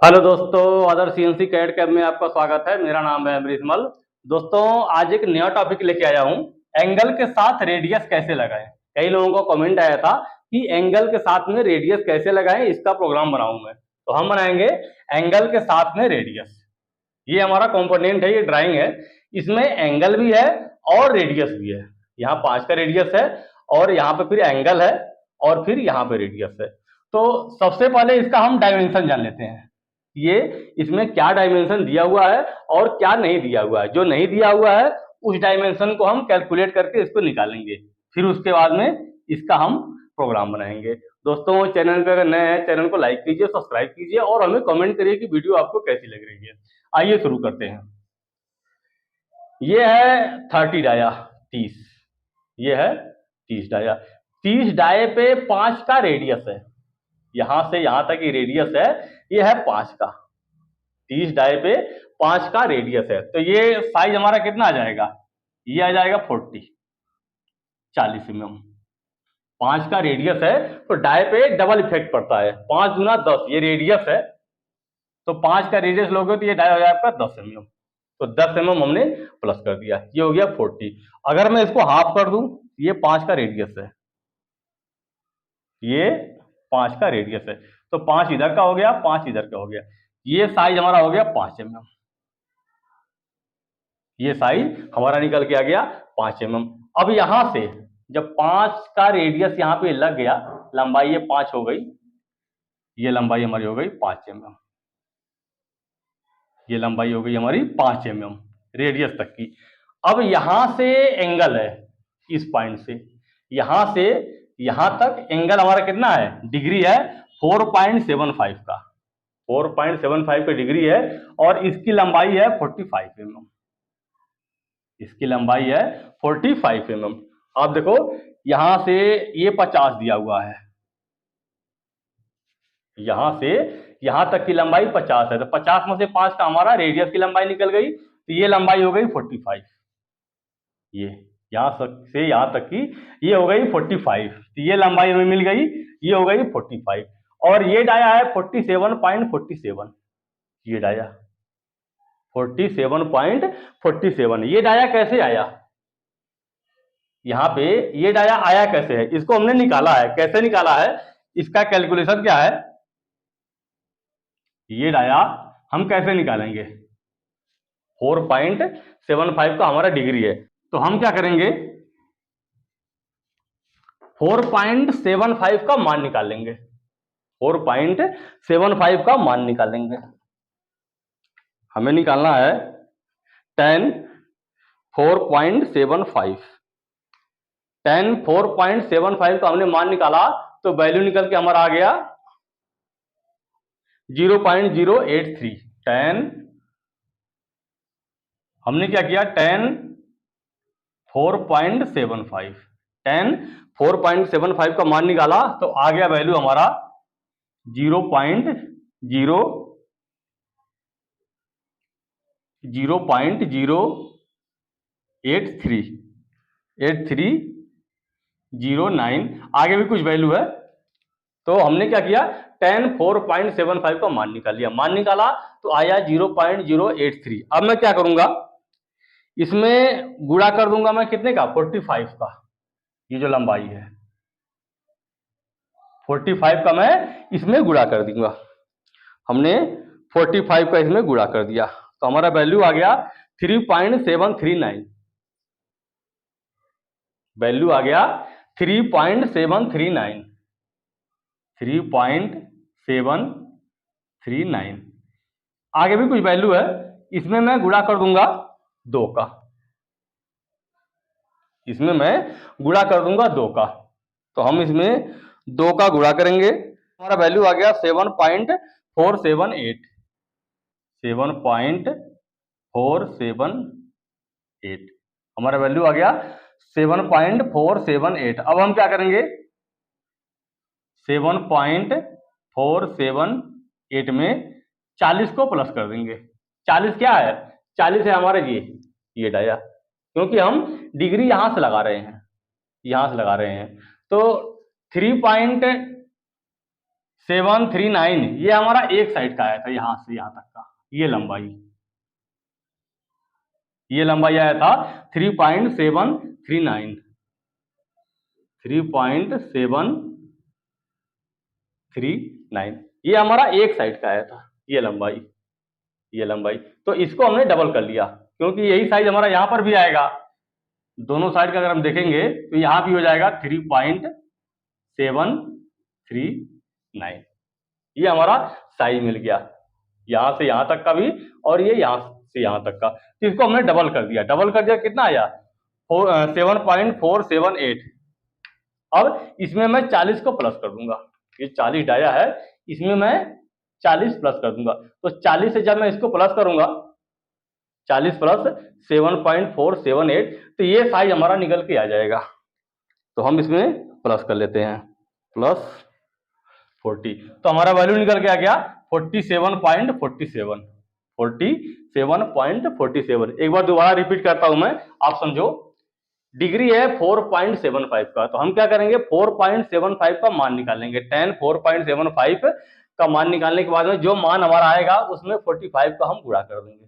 Hello दोस्तों, other CNC CAD cab में आपका स्वागत है। मेरा नाम है अमरीश मल। दोस्तों, आज एक नया टॉपिक लेके आया हूँ। एंगल के साथ रेडियस कैसे लगाएं। कई लोगों को कमेंट आया था कि एंगल के साथ में रेडियस कैसे लगाएं, इसका प्रोग्राम बनाऊं मैं। तो हम बनाएंगे एंगल के साथ में रेडियस। ये हमारा कंपोनेंट है, ये ड्राइंग है। इसमें एंगल भी है और रेडियस भी है। यहाँ 5 का रेडियस है और यहाँ पे फिर एंगल है और फिर यहाँ पे रेडियस है। तो सबसे पहले इसका हम डायमेंशन जान लेते हैं। ये इसमें क्या डायमेंशन दिया हुआ है और क्या नहीं दिया हुआ है। जो नहीं दिया हुआ है उस डायमेंशन को हम कैलकुलेट करके इसको निकालेंगे। फिर उसके बाद में इसका हम प्रोग्राम बनाएंगे। दोस्तों, चैनल पे अगर नए हैं, चैनल को लाइक कीजिए, सब्सक्राइब कीजिए और हमें कमेंट करिए कि वीडियो आपको कैसी लग रही है। आइए शुरू करते हैं। ये है 30 डाया, 30। ये है 30 डाया। 30 डाये पे 5 का रेडियस है। यहां से यहां तक की रेडियस है, ये है 5 का। 30 डाये पे 5 का रेडियस है, तो ये साइज हमारा कितना आ जाएगा? ये आ जाएगा 40 mm। 5 का रेडियस है तो डाय पे डबल इफेक्ट पड़ता है। 5 गुना 10, ये रेडियस है, तो 5 का रेडियस लोगे तो ये डाय हो जाएगा आपका 10 mm। तो 10 mm हमने प्लस कर दिया, ये हो गया 40। अगर मैं इसको हाफ कर दूं, ये 5 का रेडियस है, ये 5 का रेडियस है, तो 5 इधर का हो गया, 5 इधर का हो गया। ये साइज हमारा हो गया 5 mm। ये साइज हमारा निकल के आ गया 5 mm। अब यहां से जब 5 का रेडियस यहां पे लग गया, लंबाई ये 5 हो गई, ये लंबाई हमारी हो गई 5 mm। ये लंबाई हो गई हमारी 5 mm रेडियस तक की। अब यहां से एंगल है, इस पॉइंट से यहां तक एंगल हमारा कितना है? डिग्री है 4.75 का। 4.75 का डिग्री है और इसकी लंबाई है 45 mm। इसकी लंबाई है 45 mm। अब देखो, यहां से ये 50 दिया हुआ है, यहां से यहां तक की लंबाई 50 है, तो 50 में से 5 का हमारा रेडियस की लंबाई निकल गई, तो ये लंबाई हो गई 45। ये यहां से यहां तक की ये हो गई 45, तो ये लंबाई हमें मिल गई, ये हो गई 45। और ये डाया है 47.47। ये डाया 47.47। ये डाया कैसे आया? यहाँ पे ये डाया आया कैसे है, इसको हमने निकाला है। कैसे निकाला है, इसका कैलकुलेशन क्या है? ये डाया हम कैसे निकालेंगे? 4.75 का हमारा डिग्री है, तो हम क्या करेंगे? 4.75 का मान निकालेंगे। 4.75 का मान निकालेंगे। हमें निकालना है 10 4.75। 10 4.75 का हमने मान निकाला, तो वैल्यू निकल के हमारा आ गया 0.083। 10 हमने क्या किया? 10 4.75। 10 4.75 का मान निकाला, तो आ गया वैल्यू हमारा 0.08309। आगे भी कुछ वैल्यू है, तो हमने क्या किया? 10 4.75 का मान निकाल लिया। मान निकाला तो आया 0.083। अब मैं क्या करूंगा? इसमें गुणा कर दूंगा मैं कितने का? 45 का। ये जो लंबाई है 45 का मैं इसमें गुणा कर दूंगा। हमने 45 का इसमें गुणा कर दिया, तो हमारा वैल्यू आ गया 3.739। वैल्यू आ गया 3.739। 3.739। आगे भी कुछ वैल्यू है, इसमें मैं गुणा कर दूंगा 2 का। इसमें मैं गुणा कर दूंगा 2 का, तो हम इसमें 2 का गुणा करेंगे। हमारा वैल्यू आ गया 7.478। 7.478 हमारा वैल्यू आ गया 7.478। अब हम क्या करेंगे? 7.478 में 40 को प्लस कर देंगे। 40 क्या है? 40 है हमारा ये डाया, क्योंकि हम डिग्री यहां से लगा रहे हैं, यहां से लगा रहे हैं। तो 739, ये हमारा एक साइड का आया था, यहां से यहां तक का ये लंबाई आया था 3.739, 3.739, ये हमारा एक साइड का आया था ये लंबाई। तो इसको हमने डबल कर लिया, क्योंकि यही साइज हमारा यहां पर भी आएगा। दोनों साइड का अगर हम देखेंगे तो यहां भी हो जाएगा 3.739, ये हमारा साइज मिल गया, यहां से यहां तक का भी और ये यहां से यहां तक का। तो इसको हमने डबल कर दिया, कितना आया 7.478। अब इसमें मैं 40 को प्लस कर दूंगा, ये 40 डाया है, इसमें मैं 40 प्लस कर दूंगा। तो 40 से जब मैं इसको प्लस करूंगा, 40 प्लस 7.478, तो ये साइज हमारा निकल के आ जाएगा। तो हम इसमें प्लस कर लेते हैं, प्लस 40, तो हमारा वैल्यू निकल के आ गया 47.47। एक बार दोबारा रिपीट करता हूं मैं, आप समझो। डिग्री है 4.75 का, तो हम क्या करेंगे 4.75 का मान निकालेंगे। 4.75 का मान निकालने के बाद में जो मान हमारा आएगा उसमें 45 का हम गुणा कर देंगे।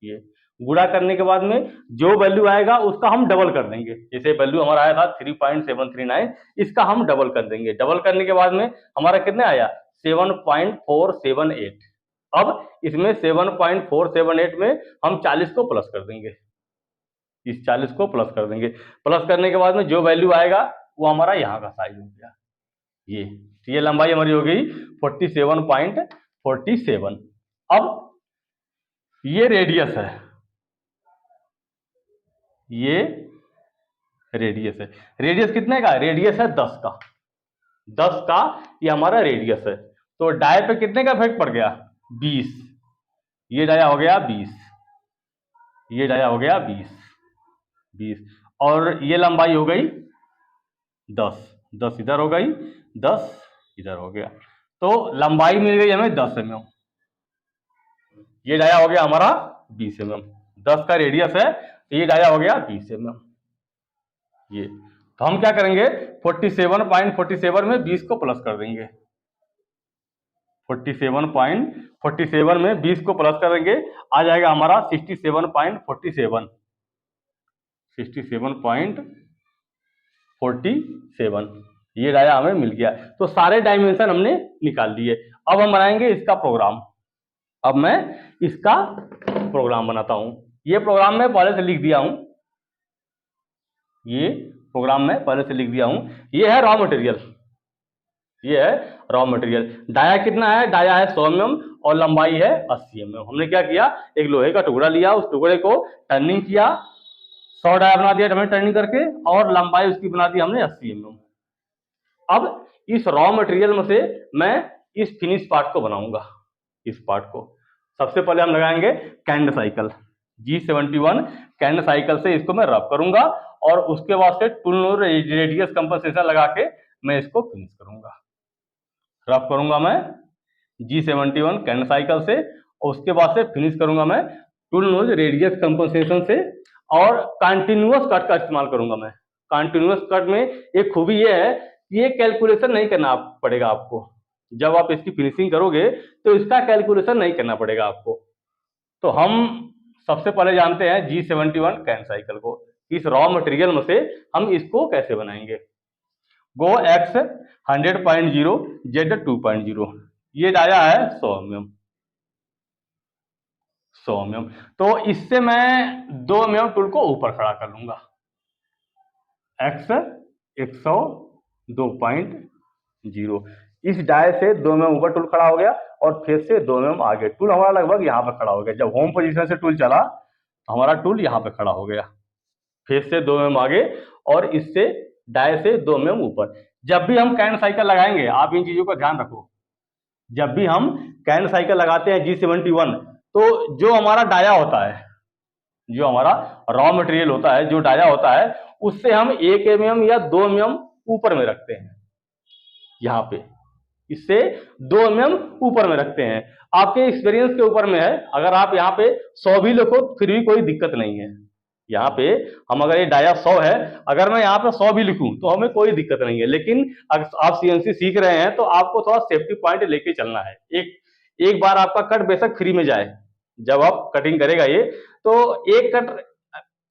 ये गुणा करने के बाद में जो वैल्यू आएगा उसका हम डबल कर देंगे। जैसे वैल्यू हमारा आया था 3.739, इसका हम डबल कर देंगे। डबल करने के बाद में हमारा कितना आया 7.478। अब इसमें 7.478 में हम 40 को प्लस कर देंगे, इस 40 को प्लस कर देंगे। प्लस करने के बाद में जो वैल्यू आएगा वो हमारा यहाँ का साइज हो गया। ये लंबाई हमारी हो गई 47.47। अब ये रेडियस है, ये रेडियस है। रेडियस कितने का? रेडियस है 10 का, 10 का ये हमारा रेडियस है। तो डाय पे कितने का इफेक्ट पड़ गया 20, ये डाया हो गया 20, ये डाया हो गया 20, और ये लंबाई हो गई 10, 10 इधर हो गई, 10 इधर हो गया। तो लंबाई मिल गई हमें 10 mm, ये डाया हो गया हमारा 20 mm। 10 का रेडियस है तो ये डाया हो गया 20 mm। ये तो हम क्या करेंगे 47.47 में 20 को प्लस कर देंगे। 47.47 में 20 को प्लस करेंगे, आ जाएगा हमारा 67.47, 67.47। ये डाया हमें मिल गया। तो सारे डायमेंशन हमने निकाल लिए। अब हम बनाएंगे इसका प्रोग्राम। अब मैं इसका प्रोग्राम बनाता हूं। ये प्रोग्राम मैं पहले से लिख दिया हूं, ये प्रोग्राम मैं पहले से लिख दिया हूं। ये है रॉ मटेरियल, ये है रॉ मटेरियल। डाया कितना है? डाया है 100 mm और लंबाई है 80 mm। हमने क्या किया, एक लोहे का टुकड़ा लिया, उस टुकड़े को टर्निंग किया, 100 डाया बना दिया हमने टर्निंग करके, और लंबाई उसकी बना दी हमने 80 mm। अब इस रॉ मटेरियल में से मैं इस फिनिश पार्ट को बनाऊंगा। इस पार्ट को सबसे पहले हम लगाएंगे canned cycle, G71 canned cycle से इसको मैं रब करूंगा, और उसके बाद से टूल रेडियस कंपनसेशन लगा के मैं इसको फिनिश करूंगा। रब करूंगा मैं G71 कैंड साइकिल से, और उसके बाद से फिनिश करूंगा मैं टूल नोज रेडियस कंपनसेशन से, और कंटिन्यूअस कट का इस्तेमाल करूंगा मैं। कंटिन्यूअस कट में एक खूबी ये है कि ये कैलकुलेशन नहीं करना पड़ेगा आपको। जब आप इसकी फिनिशिंग करोगे तो इसका कैलकुलेशन नहीं करना पड़ेगा आपको। तो हम सबसे पहले जानते हैं G71 कैंड साइकिल को। इस रॉ मटेरियल में से हम इसको कैसे बनाएंगे। गो X 100.0 Z 2.0, ये डाया है 100 mm, 100 mm। तो इससे मैं 2 mm टूल को ऊपर खड़ा कर लूंगा। X 102.0, इस डाय से 2 mm ऊपर टूल खड़ा हो गया, और फिर से 2 mm आगे। टूल हमारा लगभग यहाँ पे खड़ा हो गया। जब होम पोजीशन से टूल चला तो हमारा टूल यहाँ पे खड़ा हो गया, फिर से 2 mm आगे, और इससे डाय से 2 mm ऊपर। जब भी हम कैंड साइकिल लगाएंगे, आप इन चीजों का ध्यान रखो। जब भी हम कैंड साइकिल लगाते हैं G71, तो जो हमारा डाया होता है, जो हमारा रॉ मटेरियल होता है, जो डाया होता है, उससे हम 1 mm या 2 mm ऊपर में रखते हैं। यहाँ पे इससे 2 mm ऊपर में रखते हैं। आपके एक्सपीरियंस के ऊपर में है। अगर आप यहाँ पे 100 भी लिखो फिर भी कोई दिक्कत नहीं है। यहाँ पे हम अगर ये डाया 100 है, अगर मैं यहाँ पे 100 भी लिखूं तो हमें कोई दिक्कत नहीं है, लेकिन अगर आप सीएनसी सीख रहे हैं तो आपको थोड़ा सेफ्टी पॉइंट लेके चलना है। एक बार आपका कट बेशक फ्री में जाए, जब आप कटिंग करेगा ये, तो एक कट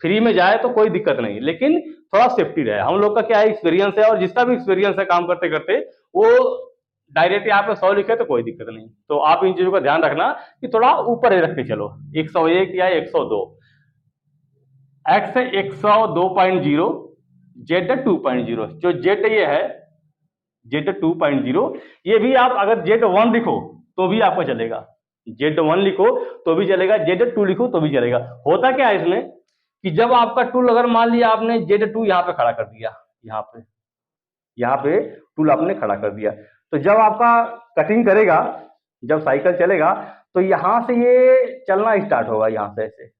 फ्री में जाए तो कोई दिक्कत नहीं, लेकिन थोड़ा सेफ्टी रहे। हम लोग का क्या एक्सपीरियंस है, और जिसका भी एक्सपीरियंस है काम करते करते, वो डायरेक्ट यहाँ पे 100 लिखे तो कोई दिक्कत नहीं। तो आप इन चीजों का ध्यान रखना कि थोड़ा ऊपर ही रख के चलो, 101 या 102। X 102.0, Z 2.0। जो जेड ये है, जेड 2.0, ये भी आप अगर जेड 1 लिखो तो भी आपको चलेगा, जेड 1 लिखो तो भी चलेगा, जेड 2 लिखो तो भी चलेगा। होता क्या है इसमें कि जब आपका टूल, अगर मान लिया आपने जेड 2 यहाँ पे खड़ा कर दिया, यहाँ पे टूल आपने खड़ा कर दिया, तो जब आपका कटिंग करेगा, जब साइकिल चलेगा, तो यहां से ये चलना स्टार्ट होगा, यहां से ऐसे,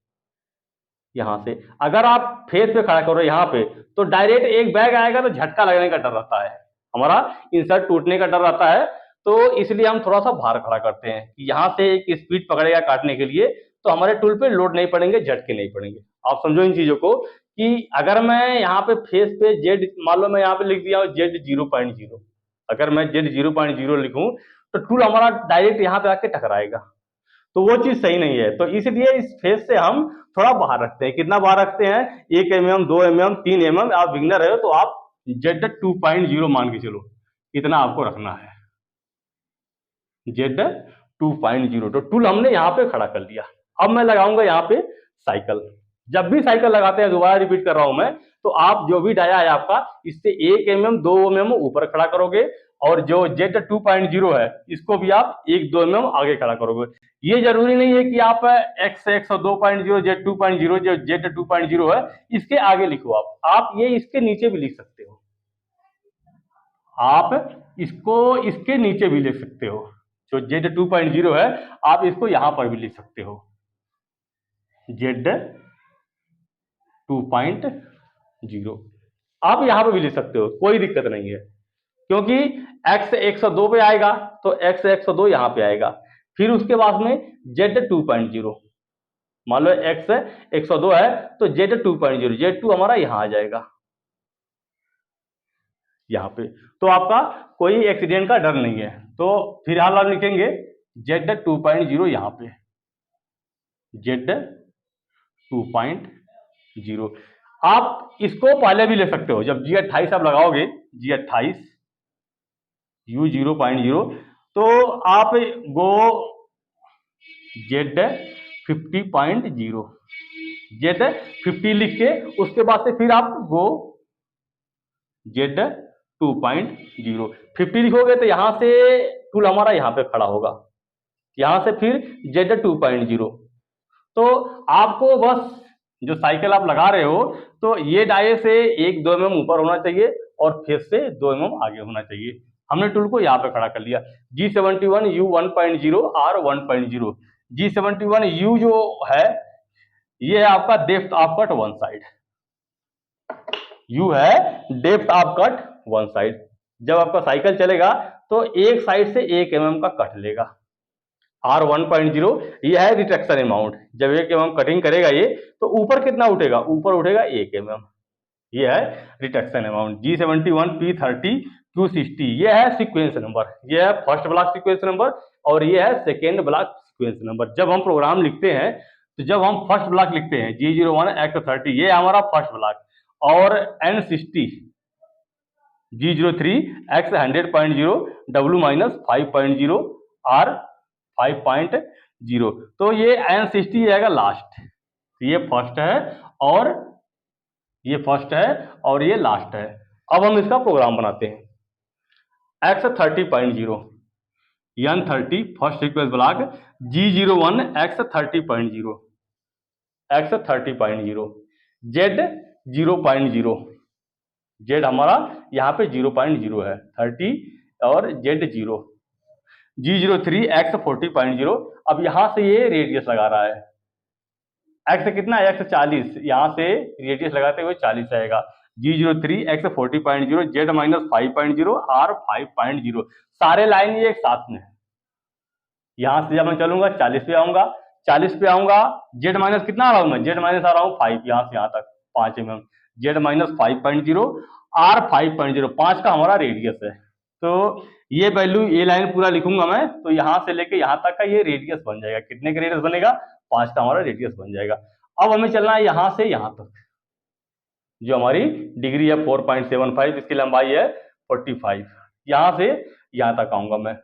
यहां से अगर आप फेस पे खड़ा करो यहाँ पे, तो डायरेक्ट एक बैग आएगा तो झटका लगने का डर रहता है, हमारा इंसर्ट टूटने का डर रहता है। तो इसलिए हम थोड़ा सा बाहर खड़ा करते हैं कि यहाँ से एक स्पीड पकड़ेगा काटने के लिए, तो हमारे टूल पे लोड नहीं पड़ेंगे, झटके नहीं पड़ेंगे। आप समझो इन चीजों को कि अगर मैं यहाँ पे फेस पे जेड, मान लो मैं यहाँ पे लिख दिया हूँ जेड 0.0, अगर मैं जेड 0.0 लिखूं तो टूल हमारा डायरेक्ट यहाँ पे आके टकराएगा, तो वो चीज सही नहीं है। तो इसलिए इस फेस से हम थोड़ा बाहर रखते हैं। कितना बाहर रखते हैं? 1 mm, 2 mm, 3 mm। आप बिगनर है तो आप जेड 2.0 मान के चलो, इतना आपको रखना है, जेड 2.0। तो टूल हमने यहाँ पे खड़ा कर लिया। अब मैं लगाऊंगा यहाँ पे साइकिल। जब भी साइकिल लगाते हैं, दोबारा रिपीट कर रहा हूं मैं, तो आप जो भी डाया है आपका, इससे 1 mm, 2 mm ऊपर खड़ा करोगे, और जो जेड 2.0 है इसको भी आप 1-2 mm आगे खड़ा करोगे। ये जरूरी नहीं है कि आप एक्स 102.0, जेड 2.0, जो जेड 2.0 है इसके आगे लिखो। आप ये इसके नीचे भी लिख सकते हो, आप इसको इसके नीचे भी लिख सकते हो। जो जेड 2.0 है आप इसको यहां पर भी लिख सकते हो, जेड 2.0 आप यहां पर भी लिख सकते हो, कोई दिक्कत नहीं है। क्योंकि x 102 पे आएगा तो x 102 यहां पे आएगा, फिर उसके बाद में z 2.0, मान लो x 102 है तो z 2.0, z2 हमारा यहां आ जाएगा, यहां पे। तो आपका कोई एक्सीडेंट का डर नहीं है। तो फिलहाल आप लिखेंगे z 2.0 यहां पे, z 2.0। आप इसको पहले भी ले सकते हो, जब G28 आप लगाओगे, G28 U 0.0, तो आप गो Z 50.0, Z 50 लिख के उसके बाद से फिर आप गो Z 2.0। 50 लिखोगे तो यहां से टूल हमारा यहां पे खड़ा होगा, यहां से फिर Z 2.0। तो आपको बस जो साइकिल आप लगा रहे हो, तो ये डाये से 1-2 mm ऊपर होना चाहिए और फेस से 2 mm आगे होना चाहिए। हमने टूल को यहाँ पे खड़ा कर लिया। G71 U 1.0 R 1.0। G71 U जो है ये है आपका depth of cut one side, U है depth of cut one side. जब आपका साइकिल चलेगा तो एक साइड से 1 mm का कट लेगा। R 1.0 ये है रिट्रैक्शन अमाउंट। जब 1 mm कटिंग करेगा ये, तो ऊपर कितना उठेगा? ऊपर उठेगा 1 mm। ये है retraction amount. G71 P30 Q60 ये है सीक्वेंस नंबर, ये है फर्स्ट ब्लॉक सीक्वेंस नंबर और ये है सेकेंड ब्लॉक सीक्वेंस नंबर। जब हम प्रोग्राम लिखते हैं तो जब हम फर्स्ट ब्लॉक लिखते हैं G01 X30, ये हमारा फर्स्ट ब्लॉक, और N60 G03 X 100.0 W-5.0 R 5.0। तो ये N60 आएगा लास्ट। ये फर्स्ट है और ये फर्स्ट है और ये लास्ट है। अब हम इसका प्रोग्राम बनाते हैं। X 30.0 N30 first sequence block, G01 X 30.0 X 30.0 Z 0.0, Z हमारा यहाँ पे 0.0 है, 30 और Z 0। G03 X 40.0। अब यहां से ये रेडियस लगा रहा है, X कितना है? X 40, यहां से रेडियस लगाते हुए 40 आएगा। G03 X 40.0 Z -5.0 R 5.0। सारे लाइन ये एक साथ में है। यहां से जब मैं चलूंगा 40 पे आऊंगा, 40 पे आऊंगा, जेड माइनस कितना आ रहा हूं मैं, जेड माइनस आ रहा हूं 5, यहां से यहां तक 5 mm, जेड माइनस 5.0, आर 5.0, 5 का हमारा रेडियस है। तो ये वैल्यू, ये लाइन पूरा लिखूंगा मैं, तो यहां से लेके यहां तक का ये रेडियस बन जाएगा। कितने का रेडियस बनेगा, 5 का हमारा रेडियस बन जाएगा। अब हमें चलना है यहां से यहां तक, जो हमारी डिग्री है 4.75, इसकी लंबाई है 45, यहां से यहां तक आऊंगा मैं।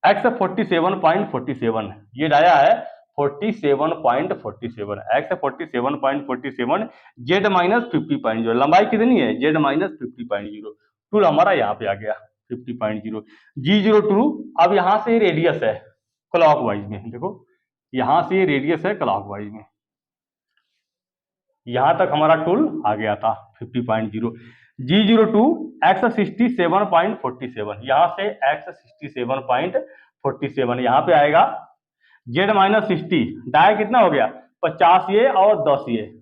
एक्स 47.47, ये डाया है 47.47, एक्स 47.47, जेड माइनस 50.0, लंबाई कितनी है, जेड माइनस 50.0, टूल हमारा यहाँ पे आ गया 50.0, G02। अब यहां से रेडियस है क्लॉकवाइज में, देखो यहां से रेडियस है क्लॉकवाइज में, यहां तक हमारा टूल आ गया था 50.0, G02 एक्स 67.47, यहां से एक्स 67.47 यहां पे आएगा, जेड माइनस 60, डाया कितना हो गया 50 ये और 10 ये,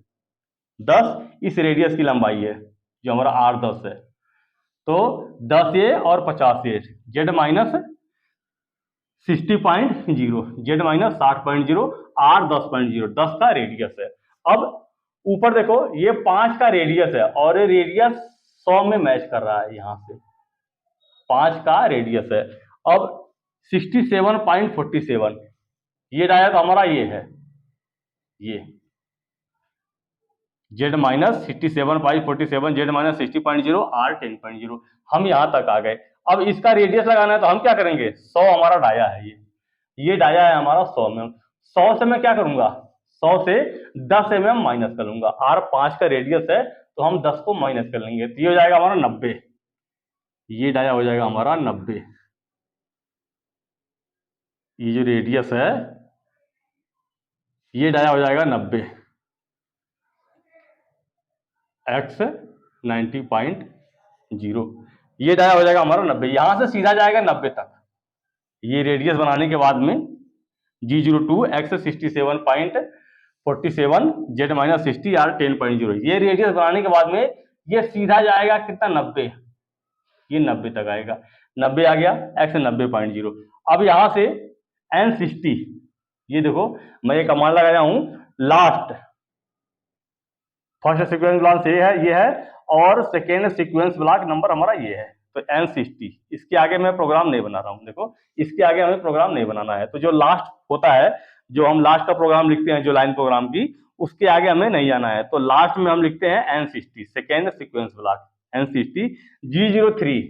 10 इस रेडियस की लंबाई है जो हमारा आर 10 है, तो 10 ये और 50 ये, Z minus 60.0, Z minus 60.0, R 10.0, 10 का रेडियस है। अब ऊपर देखो ये 5 का रेडियस है और ये रेडियस 100 में मैच कर रहा है, यहां से 5 का रेडियस है। अब 67.47, ये डाया तो हमारा ये है, ये Z minus 67.47, Z minus 60.0, R 10.0, हम यहां तक आ गए। अब इसका रेडियस लगाना है तो हम क्या करेंगे, 100 हमारा डाया है, ये डाया है हमारा 100 में, 100 से मैं क्या करूंगा, 100 से 10 mm माइनस कर लूंगा, आर 5 का रेडियस है तो हम 10 को माइनस कर लेंगे, तो ये हो जाएगा हमारा 90, ये डाया हो जाएगा हमारा 90, ये जो रेडियस है ये डाया हो जाएगा 90, एक्स 90.0, ये डाया हो जाएगा हमारा 90, यहां से सीधा जाएगा 90 तक। ये रेडियस बनाने के बाद में G02 x 67.47, Z minus 60, are 10.0, ये रेडियस बनाने के बाद में ये सीधा जाएगा कितना 90, ये 90 तक आएगा, 90 आ गया, एक्स 90.0। अब यहां से N60, ये देखो मैं ये कमांड लगाया हूं, लास्ट फर्स्ट सीक्वेंस ब्लॉक ये है और सेकेंड सीक्वेंस ब्लॉक नंबर हमारा ये है, तो N60, इसके आगे मैं प्रोग्राम नहीं बना रहा हूं, देखो इसके आगे हमें प्रोग्राम नहीं बनाना है, तो जो लास्ट होता है, जो हम लास्ट का प्रोग्राम लिखते हैं जो लाइन प्रोग्राम की, उसके आगे हमें नहीं जाना है, तो लास्ट में हम लिखते हैं N60, second sequence block N60। G03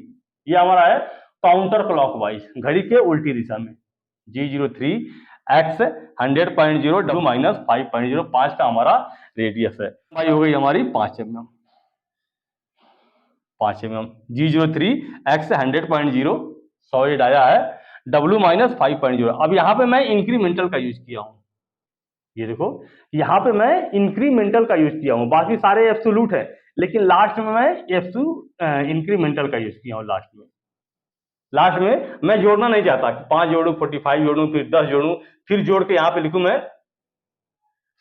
ये हमारा है काउंटर क्लॉकवाइज, घड़ी के उल्टी दिशा में, G03 एक्स 100.0, डब्ल्यू माइनस 5.0, 5 का हमारा रेडियस है, लंबाई हो गई हमारी 5 mm, 5 mm, G03 एक्स 100.0, 100 ये डाया है, W माइनस 5.0। अब यहाँ पे मैं इंक्रीमेंटल का यूज किया हूँ, ये देखो यहाँ पे मैं इंक्रीमेंटल का यूज किया हूँ, बाकी सारे एब्सोल्यूट है, लेकिन लास्ट में मैं इंक्रीमेंटल का यूज किया हूँ। लास्ट में मैं जोड़ना नहीं चाहता कि 5 जोड़ू, 45 जोड़ू, फिर 10 जोड़ू, फिर जोड़ के यहाँ पे लिखूं मैं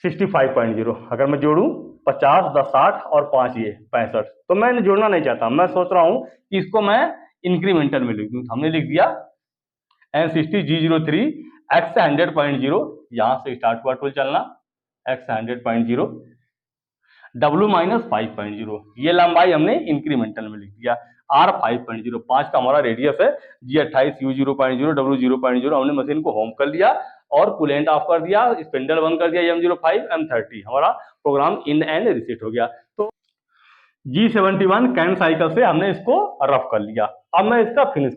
65.0, अगर मैं जोड़ू 50, 10, 60 और 5 ये 65, तो मैं जोड़ना नहीं चाहता, मैं सोच रहा हूं कि इसको मैं इंक्रीमेंटल में लिख दूं, हमने लिख दिया N60 G03 एक्स 100.0, यहां से स्टार्ट हुआ टूल चलना, एक्स 100.0, W माइनस 5.0, ये लंबाई हमने इंक्रीमेंटल में लिख दिया, R 5.0, 5 का हमारा रेडियस है, G28 U 0.0, W 0.0, हमने मशीन को होम कर लिया और कूलेंट ऑफ कर दिया, स्पिंडल बंद कर दिया, M05 M30, हमारा प्रोग्राम इन एंड रिसेट हो गया। तो G71 कैन साइकिल से हमने इसको रफ कर लिया। अब मैं इसका फिनिश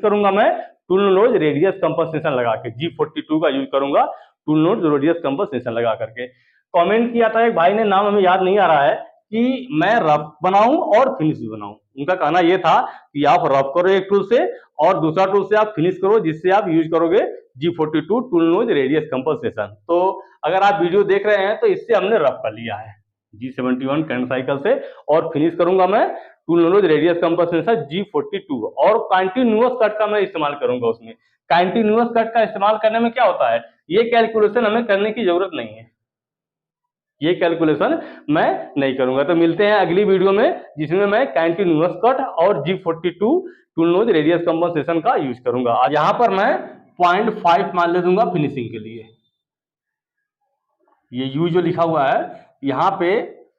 करूंगा मैं टूल नोज रेडियस कंपनसेशन लगा के, G42 का यूज करूंगा टूल नोज रेडियस कंपनसेशन लगा करके। कमेंट किया था एक भाई ने, नाम हमें याद नहीं आ रहा है, कि मैं रफ बनाऊं और फिनिश भी बनाऊं। उनका कहना यह था कि आप रफ करो एक टूल से और दूसरा टूल से आप फिनिश करो, जिससे आप यूज करोगे G42 tool nose radius compensation. तो अगर आप वीडियो देख रहे हैं तो इससे हमने रफ कर लिया है G71 करंट साइकिल से, और फिनिश करूंगा मैं tool nose radius compensation G42, और कंटिन्यूअस कट का मैं इस्तेमाल करूंगा उसमें। कंटिन्यूअस कट का इस्तेमाल करने में क्या होता है, ये कैलकुलेशन हमें करने की जरूरत नहीं है, ये कैलकुलेशन मैं नहीं करूंगा। तो मिलते हैं अगली वीडियो में, जिसमें मैं कंटिन्यूअस कट और G42 tool nose radius compensation का यूज करूंगा। आज यहाँ पर मैं 0.5 मान ले दूंगा फिनिशिंग के लिए। ये यू जो लिखा हुआ है यहाँ पे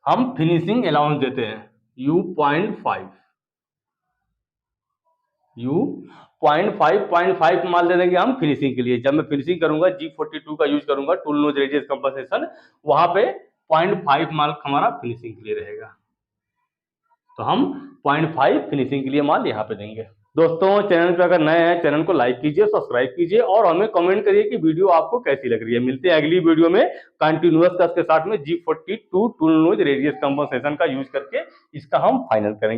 हम फिनिशिंग अलाउंस देते हैं U.5, U.5 मान ले देंगे हम फिनिशिंग के लिए। जब मैं फिनिशिंग करूंगा G42 का यूज करूंगा, टूल नोज रेडियस कंपनसेशन, वहां पे 0.5 मार्क हमारा फिनिशिंग के लिए रहेगा। तो हम 0.5 फिनिशिंग के लिए माल यहाँ पे देंगे। दोस्तों चैनल पे अगर नए हैं चैनल को लाइक कीजिए, सब्सक्राइब कीजिए और हमें कमेंट करिए कि वीडियो आपको कैसी लग रही है। मिलते हैं अगली वीडियो में कंटिन्यूअस कस के साथ में G42 tool nose radius compensation का यूज करके इसका हम फाइनल करेंगे।